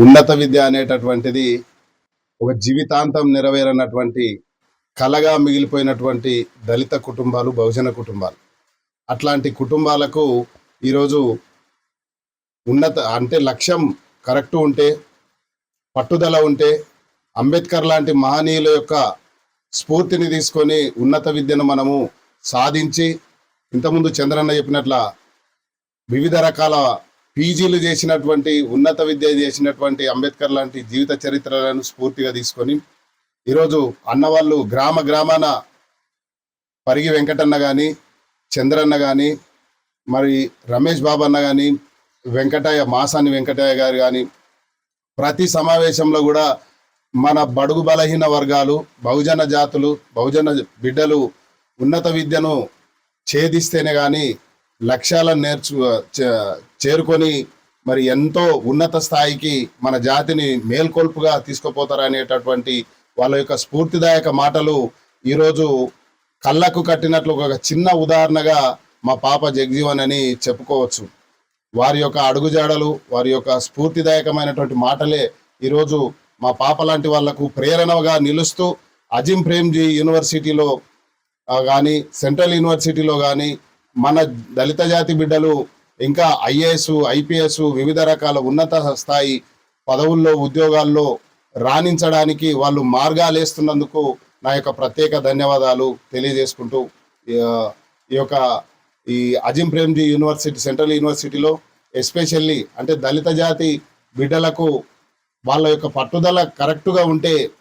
ఉన్నత విద్య అనేటటువంటిది ఒక జీవితాంతం నెరవేరనటువంటి కలగా మిగిలిపోయినటువంటి దళిత కుటుంబాలు, బహుజన కుటుంబాలు. అట్లాంటి కుటుంబాలకు ఈరోజు అంటే లక్ష్యం కరెక్ట్ ఉంటే, పట్టుదల ఉంటే, అంబేద్కర్ లాంటి మహనీయుల యొక్క స్ఫూర్తిని తీసుకొని ఉన్నత విద్యను మనము సాధించి, ఇంతకుముందు చంద్రన్న చెప్పినట్ల వివిధ రకాల పీజీలు చేసినటువంటి, ఉన్నత విద్య చేసినటువంటి అంబేద్కర్ లాంటి జీవిత చరిత్రలను స్ఫూర్తిగా తీసుకొని ఈరోజు అన్నవాళ్ళు గ్రామాన పరిగి వెంకటన్న కానీ, చంద్రన్న కానీ, మరి రమేష్ బాబు అన్న కానీ, మాసాని వెంకటయ్య గారు కానీ ప్రతి సమావేశంలో కూడా మన బడుగు బలహీన వర్గాలు, బహుజన జాతులు, బహుజన బిడ్డలు ఉన్నత విద్యను ఛేదిస్తేనే కానీ లక్ష్యాలను చేరుకొని మరి ఎంతో ఉన్నత స్థాయికి మన జాతిని మేల్కొల్పుగా తీసుకుపోతారనేటటువంటి వాళ్ళ యొక్క స్ఫూర్తిదాయక మాటలు ఈరోజు కళ్ళకు కట్టినట్లు ఒక చిన్న ఉదాహరణగా మా పాప జగజీవన్ అని చెప్పుకోవచ్చు. వారి యొక్క అడుగుజాడలు, వారి యొక్క స్ఫూర్తిదాయకమైనటువంటి మాటలే ఈరోజు మా పాప లాంటి వాళ్లకు ప్రేరణగా నిలుస్తూ అజిం ప్రేమ్జీ యూనివర్సిటీలో కానీ, సెంట్రల్ యూనివర్సిటీలో కానీ మన దళిత జాతి బిడ్డలు ఇంకా ఐఏఎస్, ఐపీఎస్, వివిధ రకాల ఉన్నత స్థాయి పదవుల్లో, ఉద్యోగాల్లో రాణించడానికి వాళ్ళు మార్గాలు వేస్తున్నందుకు నా యొక్క ప్రత్యేక ధన్యవాదాలు తెలియజేసుకుంటూ ఈ అజిం ప్రేమ్జీ యూనివర్సిటీ, సెంట్రల్ యూనివర్సిటీలో ఎస్పెషల్లీ అంటే దళిత జాతి బిడ్డలకు వాళ్ళ యొక్క పట్టుదల కరెక్ట్గా ఉంటే